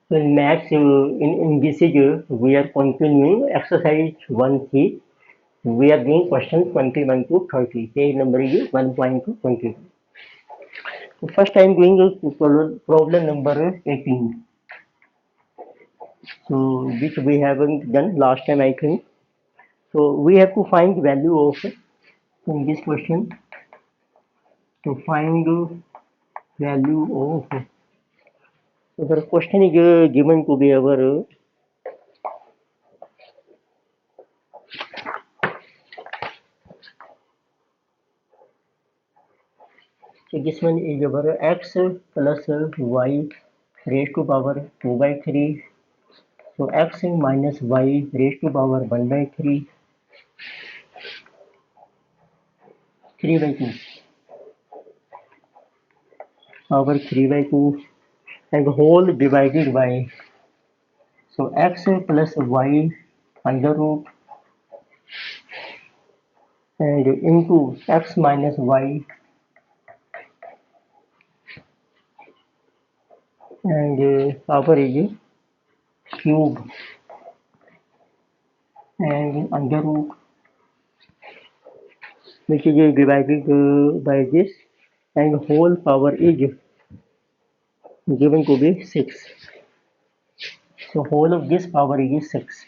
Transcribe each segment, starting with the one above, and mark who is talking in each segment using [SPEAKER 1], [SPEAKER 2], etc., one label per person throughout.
[SPEAKER 1] So in maths, in this is we are continuing exercise 1C. We are doing questions 21 to 30. Page number is 1.22. So first I am doing problem number 18. So which we haven't done last time I think. So we have to find value of in this question to find value of. So the question is given to be our so this one is our x plus y raised to power 2 by 3. So x minus y raised to power 1 by 3, 3 by 2, power 3 by 2 and whole divided by, so x plus y under root and into x minus y and power is cube and under root which is divided by this and whole power is given to be 6. So whole of this power is 6.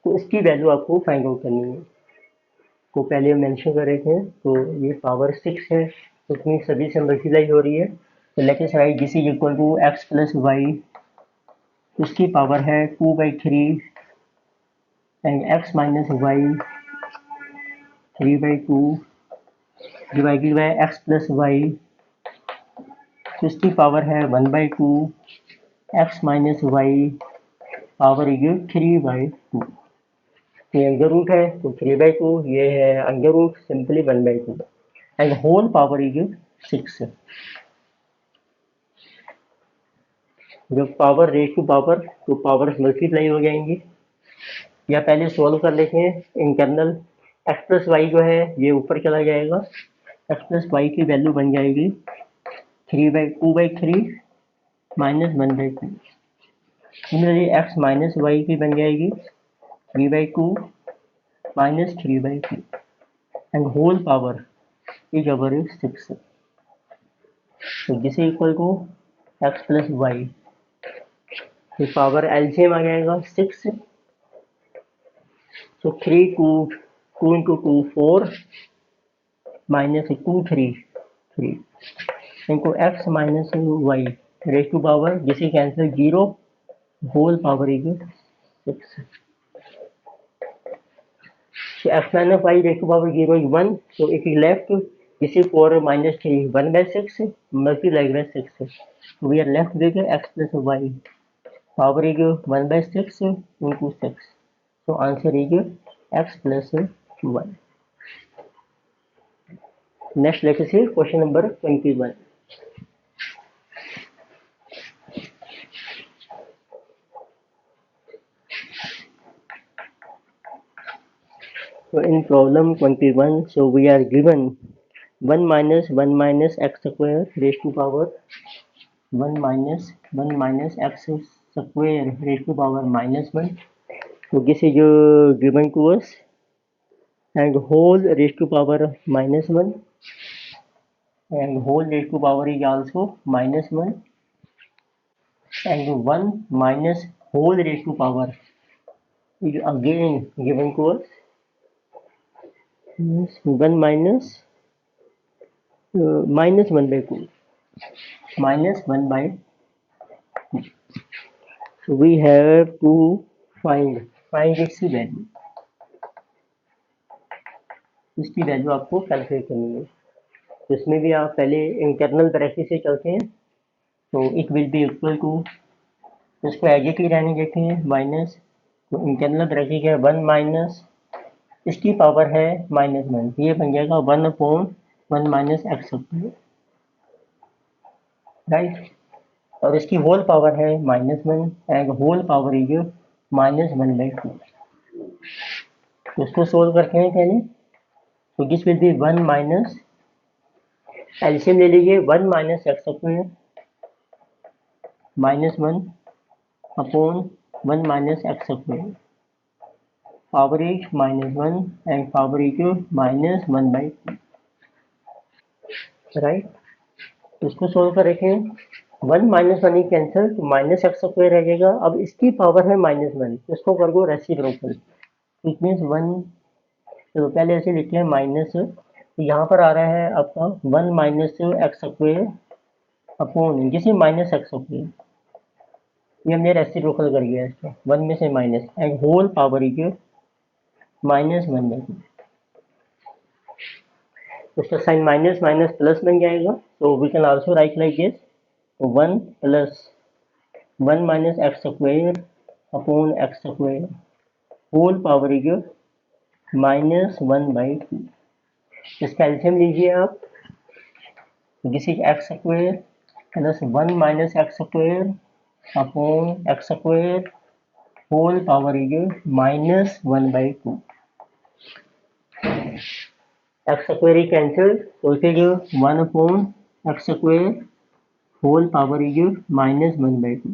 [SPEAKER 1] तो इसकी value आपको find out करनी है. तो पहले हम mention कर रहे थे तो ये पावर 6 है तो इतनी सभी से मल्टीप्लाई हो रही है. तो let us write this is equal to x plus y, इसकी पावर है 2 by 3 and x minus y 3 by 2 divided by x plus y, तो इसकी पावर है 1 by 2 x minus y power is 3 by 2. ये अंडर रूट है तो 3 by 2, ये है under root simply 1 by 2 and whole power is 6. जब पावर रेस टू पावर तो पावर मल्टीप्लाई हो जाएंगी. या पहले सॉल्व कर लेते हैं. इंटरनल एक्स प्लस वाई जो है ये ऊपर चला जाएगा. एक्स प्लस वाई की वैल्यू बन जाएगी 2 by 3 minus 1 by 2. Similarly x minus y की बन जाएगी 3 by 2 minus 3 by 2 and whole power is our 6. So this is equal to x plus y. तो पावर एलसीएम आ जाएगा 6. So 3 2 into 2 4 minus 2 3 3 into x minus y raised to power, this is cancel 0, whole power is 6. So x minus y raised to power 0 is 1. So if you left, this is 4 minus 3, 1 by 6, multiplied by 6. So we are left with x plus y. Power is 1 by 6 into 6. So answer is x plus y. Next, let us see question number 21. So in problem 21, so we are given 1 minus x square raised to power 1 minus x square raised to power minus 1. So this is given to us and whole raised to power minus 1 and whole raised to power is also minus 1 and 1 minus whole raised to power is again given to us. 1 minus minus 1 by 2 minus 1 by 2. So we have to find its value. इसकी value आपको calculate करनी है. तो इसमें भी आप पहले internal bracket से चलते हैं. तो it will be equal to, इसको एज इट ही रहने देते हैं माइनस. तो इंटरनल ब्रैकेट है 1 माइनस इसकी पावर है माइनस 1, ये बन जाएगा 1/1 माइनस एक्स स्क्वायर, राइट. और इसकी होल पावर है -1 and whole power is -1 by 2. तो इसको सोल्व करते हैं पहले. तो this will B 1 minus LCM ले लीजिए 1 minus x square -1 upon 1 minus x square, power is -1 and power is -1/2, right. तो इसको सोल्व कर रखे हैं, 1 -1 ही कैंसिल, तो माइनस एक्स स्क्वायर रह जाएगा। अब इसकी पावर है -1, तो इसको कर दो रेसिप्रोकल, इट मीन्स 1, तो पहले ऐसे लिखते हैं माइनस, तो यहाँ पर आ रहा है आपका 1 माइनस एक्स स्क्वायर अपॉन जैसे माइनस एक्स स्क्वायर, ये हमने रेसिप्रोकल कर दिया इसको, 1 में से minus and whole power is -1/2, उसका साइन माइनस माइनस प्लस बन जाएगा, तो we can also write like this, 1 plus 1 minus x square upon x square whole power is -1/2। इसका एलसीएम लीजिए आप, this is x square plus 1 minus x square upon x square whole power is -1/2। X square ही cancel, तो इसे जो 1 upon x square whole power is -1/2,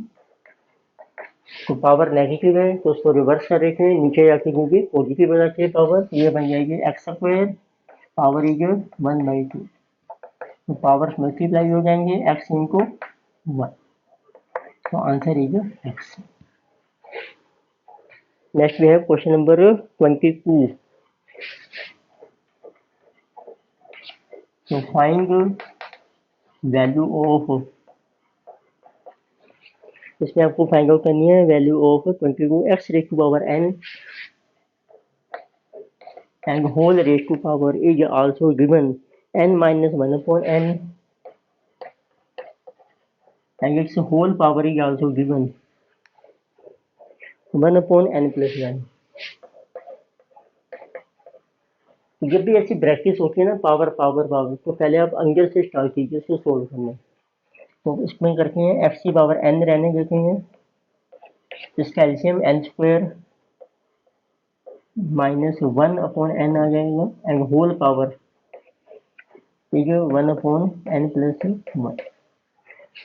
[SPEAKER 1] तो power negative है तो उसको रिवर्स कर देते हैं, नीचे जाके क्योंकि पॉजिटिव हो जाती है पावर, ये बन जाएगी एक्स स्क्वायर पावर इज 1/2, तो पावर मल्टीप्लाई हो जाएंगे एक्स इंटू 1, तो answer is x. Next we have question number 22, तो फाइंड वैल्यू ऑफ, इसमें आपको फाइंड आउट करनी है value of 22 x raise to power n and whole raise to power is also given n minus 1 upon n and its whole power is also given 1 upon n plus 1। जब भी ऐसी practice होती है ना power power power, तो पहले आप अंगल से स्टार्ट कीजिए उसको सोल्व करना। तो इसमें करते हैं एफ सी पावर n रहने देते हैं, इसका LCM n square minus 1 upon n आ जाएगा एंड होल पावर ठीक है 1 अपॉन n प्लस 1।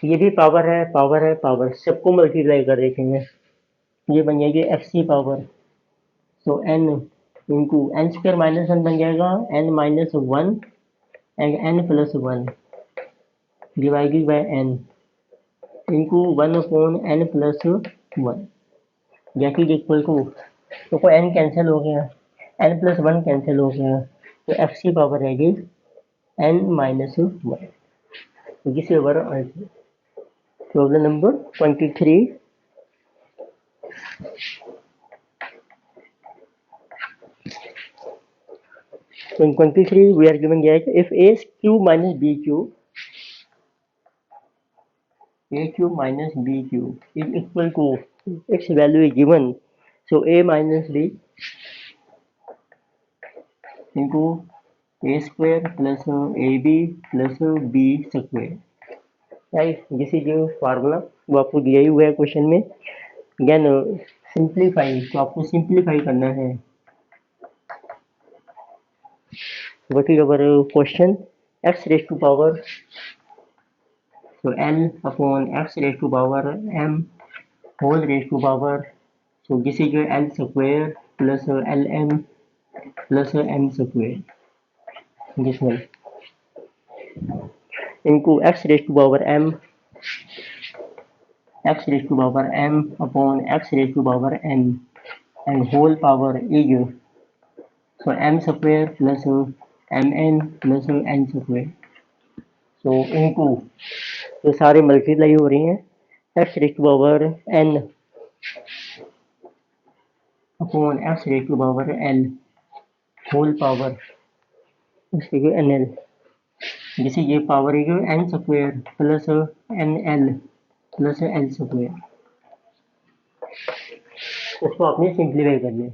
[SPEAKER 1] ये भी पावर है पावर है पावर, सबको मल्टीप्लाई कर देखेंगे, ये बन जाएगी एफ सी पावर, तो n into n square minus 1 बन जाएगा n minus 1 and n plus 1 divided by n into 1 upon n plus 1 जैसे इक्वल टू, तो कोई n कैंसिल हो गया, n प्लस 1 कैंसिल हो गया, तो एफ सी पावर रहेगी n माइनस 1। तो this is our answer. Problem number 23, so in 23 we are given that if a cube minus b cube, a cube minus b cube is equal to its value is given, so a minus b into a square plus ab plus b square, right? This is your formula, वो आपको दिया ही हुआ है question में। Again simplify, तो आपको simplify करना है। What is our question, x raise to power, so l upon x raised to power m whole raised to power, so this is your l square plus lm plus m square, this one into x raised to power m, x raised to power m upon x raised to power n and whole power is so m square plus mn plus n square, so into, तो सारे multiply हो रही हैं, x raised to power n upon x raised to power l whole power n l, जैसे ये power है n square plus n l plus l square, उसको आपने सिंप्लीफाई करना है।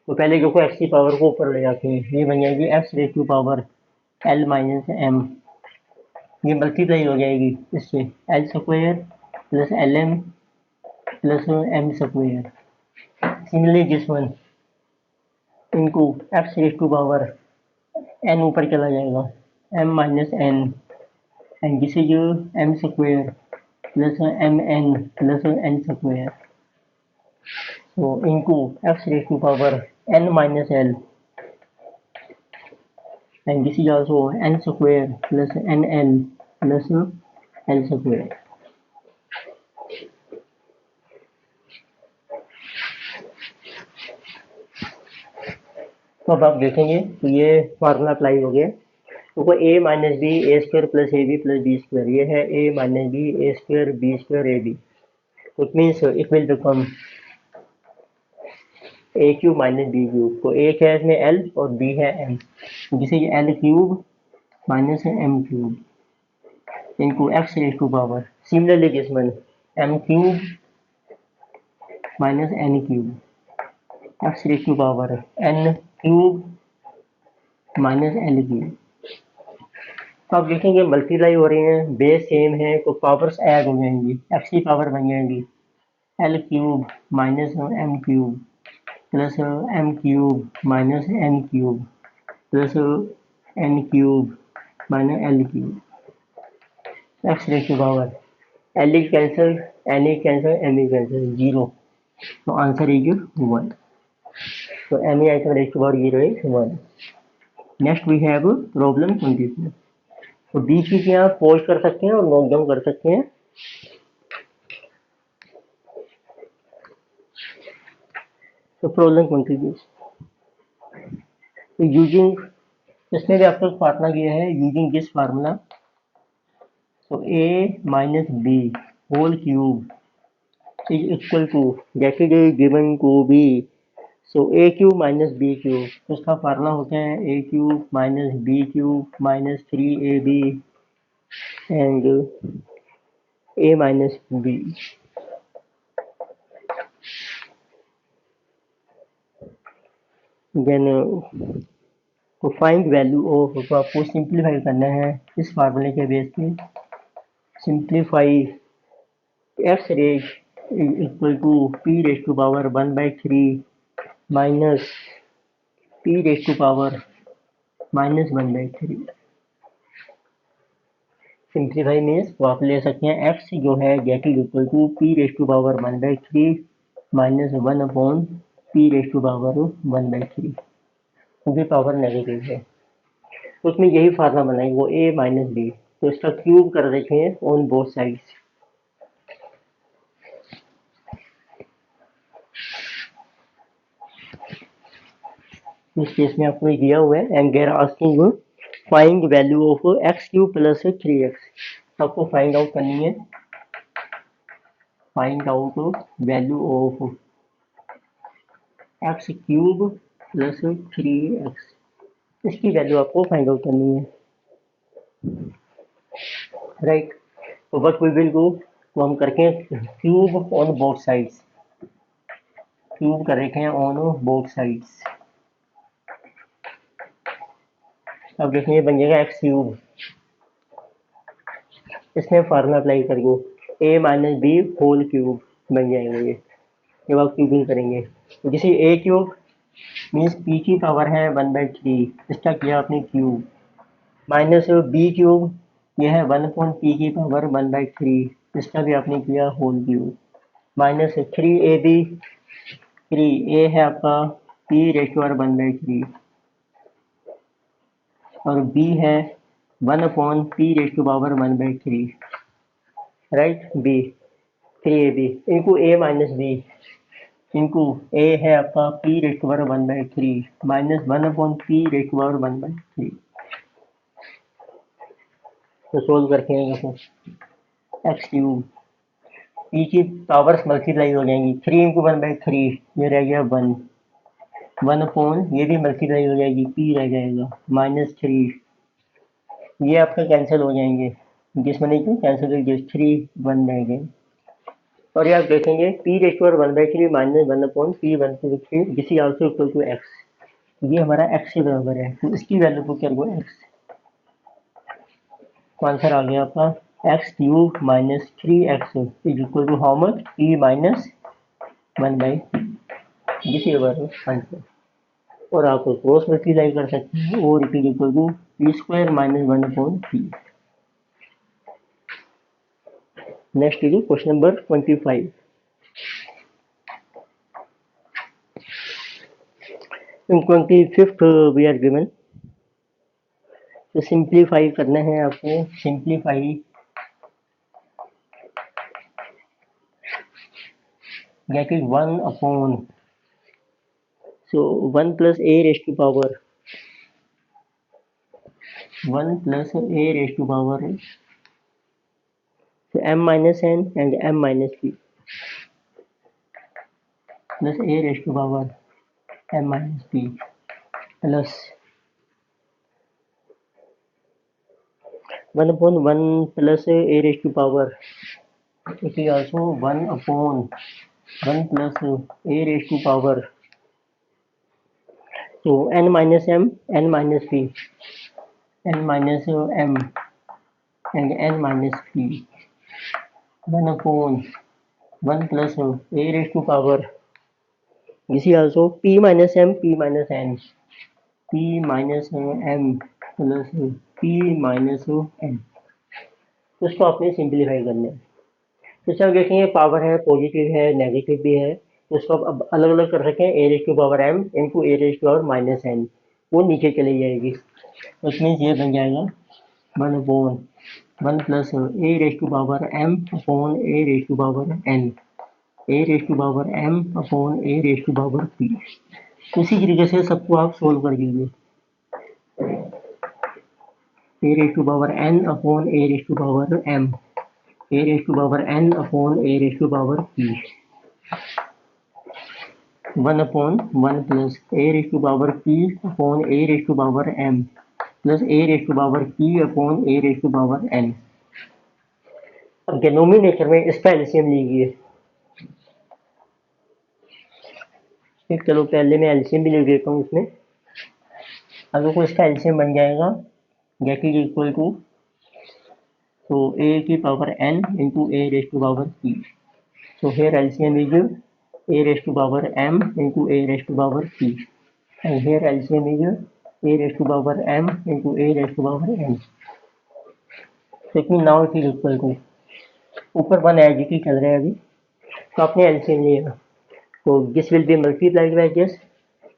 [SPEAKER 1] तो पहले देखो एक्स की पावर को ऊपर ले जाते हैं, ये बन जाएगी x raise to power l minus m, ये मल्टीप्लाई हो जाएगी इससे l square plus l m plus m square, similarly this one इनको x raise to power n ऊपर चला जाएगा m minus n and this is m square plus m n plus n square, so into x raised to power n minus l, and this is also n square plus nl plus l square. तो अब आप देखेंगे तो ये formula apply हो गया। तो a minus b a square plus a b plus b square, ये है a minus b a square b square a b. It means it will become a cube minus b cube. तो a क्या है इसमें L और B है m, जिसे ये l cube minus m cube into x raise to power, similarly this one m cube minus n cube x raise to power n cube minus l cube. तो आप देखेंगे मल्टीप्लाई हो रही हैं, बेस सेम है तो पावर्स ऐड हो जाएंगी, एक्स की पावर बन जाएंगी l cube minus m cube plus m cube minus n cube plus n cube minus l cube, x raise to power l is cancel, n is cancel, m is cancel, zero. तो answer is 1। तो any item raise to power 0 is 1। Next we have problem 24। तो बीच बीच में आप pause कर सकते हैं और note down कर सकते हैं। तो प्रॉब्लम 24, तो यूजिंग, इसमें भी आपको फार्मूला दिया है, यूजिंग दिस फार्मूला, तो a minus b whole cube is equal to, that is given to be, so a cube minus b cube, तो उसका फार्मूला होता है a cube minus b cube minus 3ab and a minus b. Then to find value of, तो आपको simplify करना है इस फार्मूले के बेस पे। Simplify x raise equal to p raise to power 1/3 minus p raise to power minus 1/3। Simplify means तो आप ले सकते हैं एक्स जो है get is equal to p raise to power 1/3 minus 1/p raise to power 1/3, क्योंकि power negative है। तो उसमें यही फार्मूला बनाएंगे, वो ए माइनस बी, तो इसका क्यूब कर देते हैं ऑन बोथ साइड्स। इस केस में आपको ये दिया हुआ है and they're asking find value of x cube plus 3x। आपको फाइंड आउट करनी है, find out value of x cube plus 3x, इसकी वैल्यू आपको फाइंड आउट करनी है, राइट। तो व्हाट वी विल डू, तो हम करके cube on both sides, cube कर रखे हैं ऑन बोथ साइड्स। अब देखिए बन जाएगा एक्स क्यूब, इसमें फार्मूला अप्लाई करेंगे ए माइनस बी होल क्यूब बन जाएंगे ये, जब आप क्यूबिंग करेंगे। तो जैसे ए क्यूब मीन्स पी की पावर है 1/3, इसका किया आपने क्यूब, माइनस बी क्यूब यह है 1/p की पावर 1/3, इसका भी आपने किया whole cube, minus 3ab, 3a है आपका p रेज टू पावर 1/3 और b है 1/p raise to power 1/3, right. b 3ab into a minus b into a है आपका p raise to power 1/3 minus 1/p raise to power 1/3। तो solve करके देखो x cube, p की powers multiply हो जाएंगी, 3 इंटू 1/3 ये रह गया 1, 1 ये भी मल्टीप्लाई हो जाएगी, p रह जाएगा माइनस 3, ये आपका कैंसिल हो जाएंगे, जिसमें नहीं क्यों कैंसिल हो गए, 3 1 रह गए। और ये आप देखेंगे p raise to power 1/3 minus 1/p 1/3 this is also equal to x, ये हमारा x के बराबर है, तो इसकी वैल्यू को क्या करो x, तो आंसर आ गया आपका x cube minus 3x is equal to how much, p minus 1/3, this is answer. और आप क्रॉस मल्टीप्लाई कर सकते हैं, और it is equal to p² minus 1/p। Next is question number 25. In 25th we are given, तो simplify करना है आपको. Simplify get it 1 upon, so 1 plus a raised to power 1 plus a raised to power, so m minus n and m minus p plus a raised to power m minus p plus 1 upon 1 plus a raised to power, it is also 1 upon 1 plus a raised to power, so n minus m, n minus p, n minus m and n minus p, 1 upon 1 plus a raised to power, this is also p minus m, p minus n, p minus m plus p minus n. तो इसको आपने simplify करना है. तो इसमें देखेंगे power है, positive है, नेगेटिव भी है, तो इसको अब अलग अलग कर रखें. A raise to power m into a raise to power minus n, वो नीचे चली जाएगी. तो इसमें ये बन जाएगा 1 upon 1 plus a raise to power m upon a raise to power n, a raise to power m upon a raise to power p. उसी तरीके से सबको आप सोल्व कर लीजिए. A raise to power n upon a raise to power m, a raised to power n upon a raised to power p, 1 upon 1 plus a raised to power p upon a raised to power m plus a raised to power p upon a raised to power n. अब denominator में इसका LCM लीजिए. चलो पहले मैं LCM भी लिख देता हूँ इसमें. अगर को इसका एलसीएम बन जाएगा get is equal to, so a की पावर n into a raised to power p. So here LCM is a raised to power m into a raised to power p, and here LCM is a raised to power m into a raised to power n. So it means now it is equal to, ऊपर 1 as की चल रहा है अभी, तो आपने LCM लिया, तो this will be multiplied by this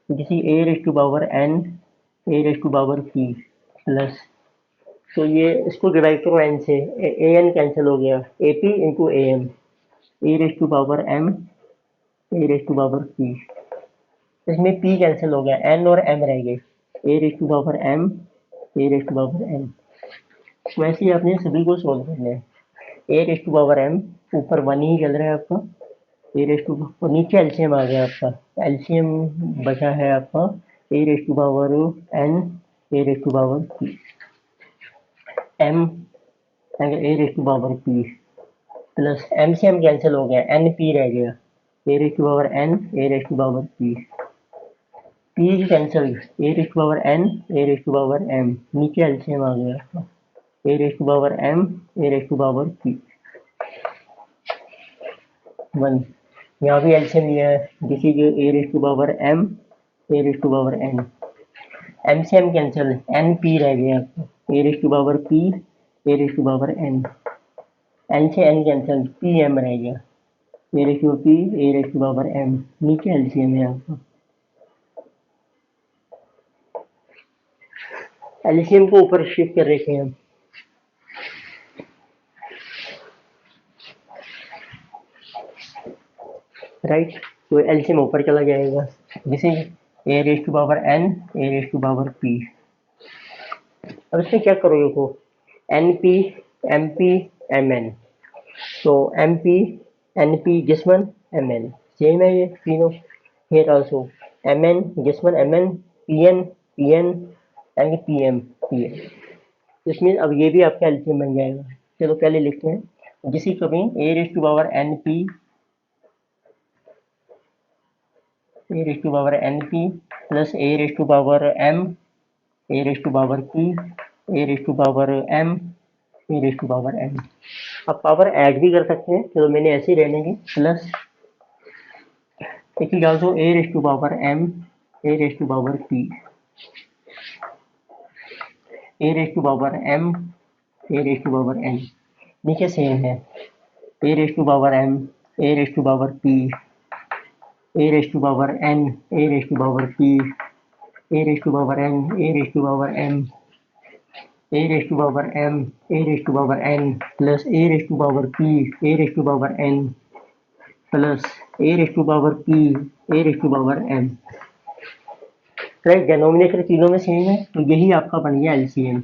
[SPEAKER 1] is a raised to power n a raised to power p plus, तो ये इसको डिवाइड करो n से, ए एन कैंसिल हो गया, a p into a m, a raise to power m a raise to power p. इसमें p cancel हो गया, n और m रह गए, a raise to power m a raise to power n. वैसे ही आपने सभी को सोल्व करना है. A raise to power m ऊपर 1 ही चल रहा है आपका, ए रेज टू, और नीचे एलसीएम आ गया आपका. एलसीएम बचा है आपका a raise to power n a raise to power p, m and a raise to power p plus m से m कैंसिल हो गया, n p रह गया, a raise to power n a raise to power p, p cancel, a raise to power n a raise to power m, नीचे LCM आ गया, a raise to power m a raise to power p 1. यहाँ भी LCM लिया है, this is a raise to power m a raise to power n, m से m cancel, n p रह गया, a raise to power p a raise to power n, n से n cancel, p m रह गया, a raise to p a raise to power m, नीचे LCM है आपका. LCM को ऊपर शिफ्ट कर रखे हैं हम. राइट, तो एलसीएम ऊपर चला जाएगा, this is a raise to power n a raise to power p. अब इसमें क्या करो, देखो n p m p m n, so MP, NP, this one, MN, same है ये तीनों. Here also MN, this one, MN, PN, PN and PM, PN. इसमें अब ये भी आपका एलसीएम बन जाएगा. चलो पहले लिखते हैं, जिसी कभी a raise to power NP a raise to power NP प्लस a raise to power M a raise to power P a raise to power M a raise to power N. आप पावर ऐड भी कर सकते हैं, चलो मैंने ऐसे ही रहने की, plus it is also a raise to power m a raise to power p a raise to power m a raise to power n, नीचे सेम है, a raise to power m, a raise to power p, a raise to power n, a raise to power p, a raise to power n, a raise to power m, a raise to power m, a raise to power n plus a raise to power p, a raise to power n plus a raise to power p, a raise to power m. Right, denominator तीनों में same है, तो यही आपका बन गया LCM.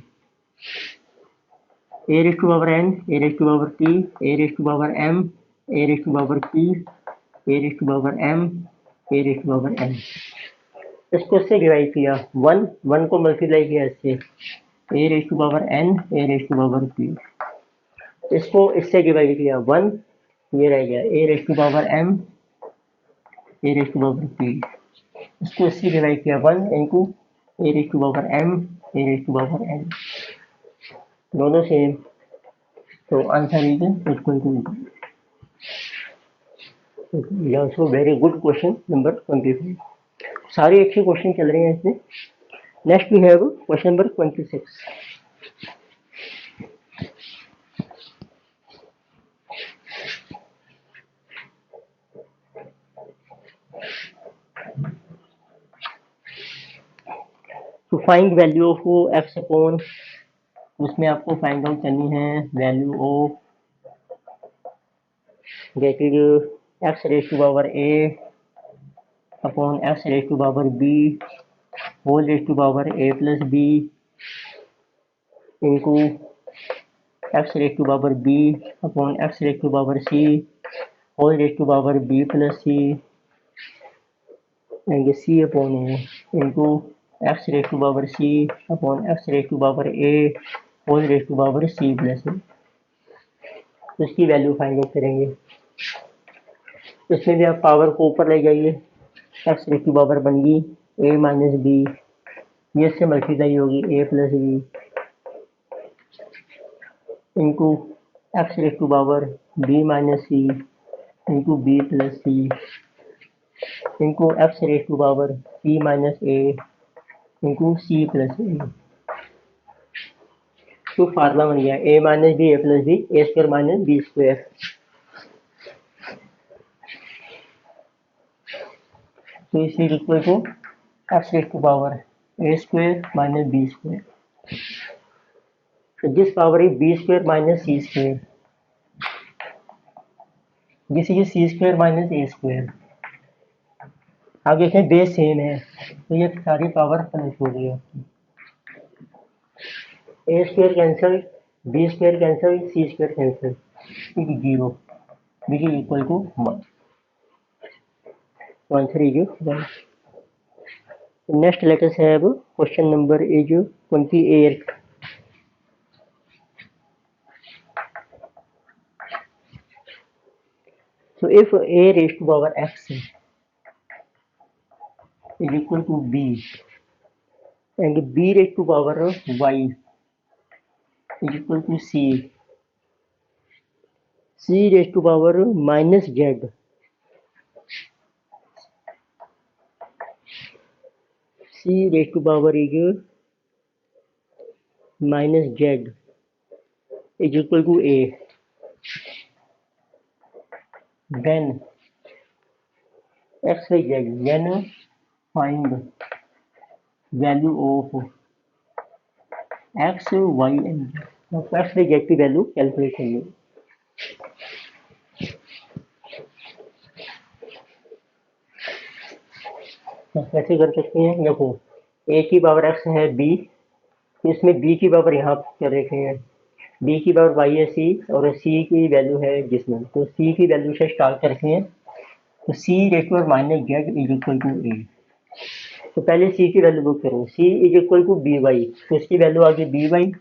[SPEAKER 1] A raise to power n, a raise to power p, a raise to power m, a raise to power p, a raise to power m, a raise to power m. इसको इससे divide किया, one को multiply किया इससे, a raise to power n, a raise to power p. इसको इससे divide किया, one ये रह गया, a raise to power m, a raise to power p. इसको इससे डिवाइड किया, one into a raise to power m, a raise to power n, दोनों सेम, तो answer is equal to. Also very good question number 25। सारे अच्छे question चल रहे हैं इसमें। Next we have question number 26। तो find value of x upon, उसमें आपको फाइंड आउट करनी है value of that is x raised to power a upon x raised to power b whole raised to power a plus b into x raised to power b upon x raised to power c whole raised to power b plus c and c upon a into x raised to power c upon x raised to power a whole raised to power c plus a। तो इसकी value find out करेंगे। इसमें भी आप power को ऊपर ले जाइए, एक्स रेस टू पावर बन गई ए माइनस बी, ये इससे मल्टीप्लाई होगी a plus b into x raise to power b minus c into b plus c into x raise to power c minus a into c plus a. तो formula बन गया a minus b a plus b, a square minus b square. तो इस equal to x raise to power a square minus b square. So this power is b square minus c square. This is c square minus a square. आप देखें base same है, तो ये सारी power connect हो गई है। A square cancel, b square cancel, c square cancel, 0, which is equal to 1. So answer is 1. Next let us have question number is 28. So if a raised to power x is equal to b and b raised to power y is equal to c, c raised to power minus z, c raised to power is minus z is equal to a, then x y z, then find value of x y and z। तो x y z की value calculate करेंगे। कैसे कर सकते हैं, देखो a की power x है b, इसमें b की पावर यहाँ कर रखे हैं, b की पावर y है c और c की वैल्यू है जिसमें, तो c की वैल्यू से स्टार्ट करते हैं। तो c raised power minus z is equal to a। तो पहले c की वैल्यू बुक करो, c is equal to b y, तो इसकी वैल्यू आ गई b y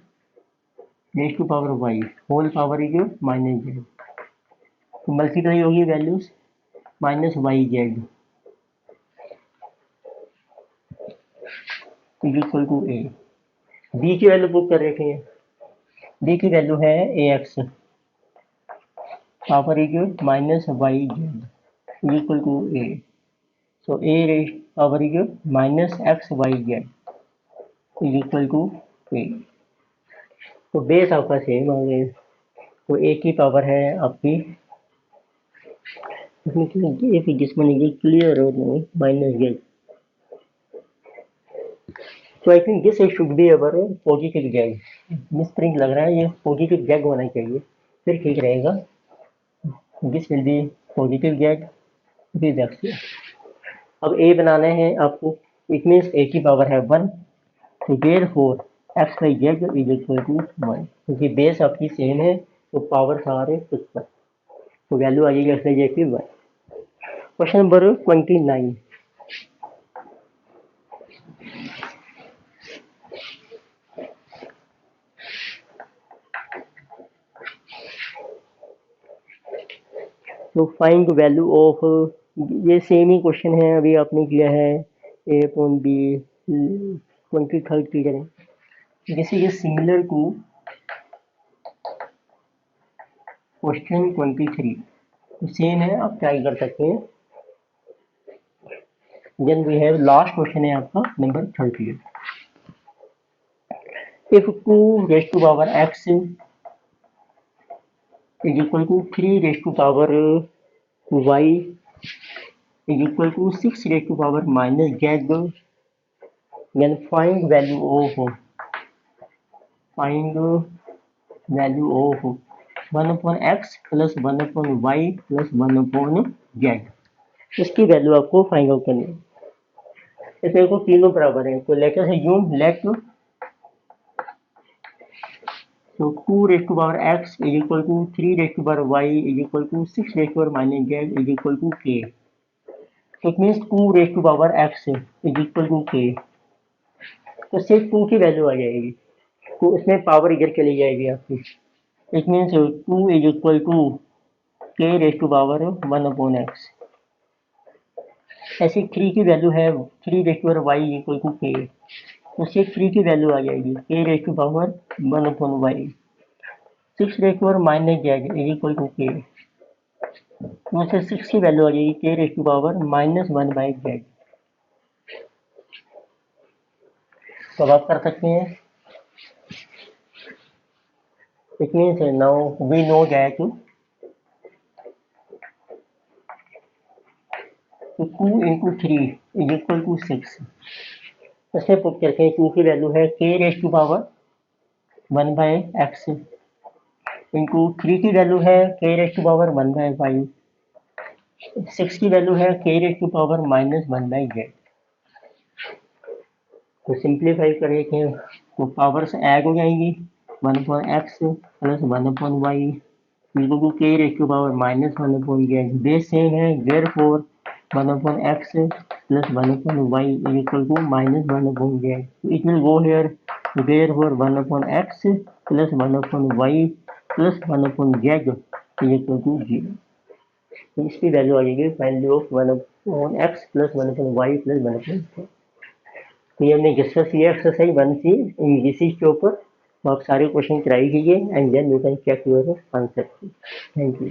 [SPEAKER 1] raised to power y whole power is minus z, तो मल्टीप्लाई होगी values minus y z is equal to a। b की वैल्यू बुक कर रखे हैं, b की वैल्यू है a x power is minus y z is equal to a। So a raised power is minus x y z is equal to a। तो base आपका same आ गया, तो a की पावर है आपकी if this one is clear or no minus z. So I think this should be our positive z. Misprint लग रहा है, ये पॉजिटिव z होना चाहिए, फिर ठीक रहेगा. This will be positive z with x. अब a बनाना है आपको. इट मीन्स a की पावर है 1. तो therefore x by z is equal to 1. क्योंकि बेस आपकी सेम है तो पावर सारे इक्वल, तो वैल्यू आ जाएगी x बाई z की 1. Question number 29. तो फाइंड वैल्यू ऑफ, ये सेम ही क्वेश्चन है अभी आपने किया है a अपॉन b. 23rd की करें. जैसे ये सिमिलर टू क्वेश्चन 23, तो सेम है, आप ट्राई कर सकते हैं. Then we have last question है आपका number 30. If 2 raise to power x is equal to 3 raised to power y is equal to 6 raised to power minus z, then find value of 1 upon x plus 1 upon y plus 1 upon z. इसकी value आपको find out करनी है. इसमें को तीनों बराबर है, तो let us assume let so 2 raised to power x is equal to 3 raised to power y is equal to 6 raised to power minus z is equal to k. So it means 2 raised to power x is equal to k. तो सिर्फ 2 की value आ जाएगी, तो इसमें power इधर चली जाएगी आपकी. It means 2 is equal to k raised to power 1 upon x. ऐसे 3 की वैल्यू है 3 raised to power y is equal to k, तो सिर्फ 3 की वैल्यू आ जाएगी k raised to power 1 upon y. 6 raised to power minus z is equal to k, तो इससे 6 की वैल्यू आ जाएगी k raised to power minus 1 by z. तो अब आप कर सकते हैं. It means now we know that 2 into 3 is equal to 6. इसमें पुट करते हैं 2 की वैल्यू है k raise to power 1 by x into 3 की वैल्यू है k raise to power 1 by y. 6 की वैल्यू है k raise to power minus 1 by z. तो सिंप्लीफाई करेंगे तो पावर्स ऐड हो जाएंगी. 1 upon x plus 1 upon y equal to k raise to power minus 1 upon z. Base same है, therefore 1 upon x plus 1 upon y is equal to minus 1 upon z. It will go here, therefore 1 upon x plus 1 upon y plus 1 upon z is equal to 0. तो इसकी value आ जाएगी value of 1 upon x plus 1 upon y plus 1 upon z. तो ये हमने discuss किया exercise 1 से English के ऊपर. तो आप सारे क्वेश्चन ट्राई कीजिए and then you can check your answer. Thank you.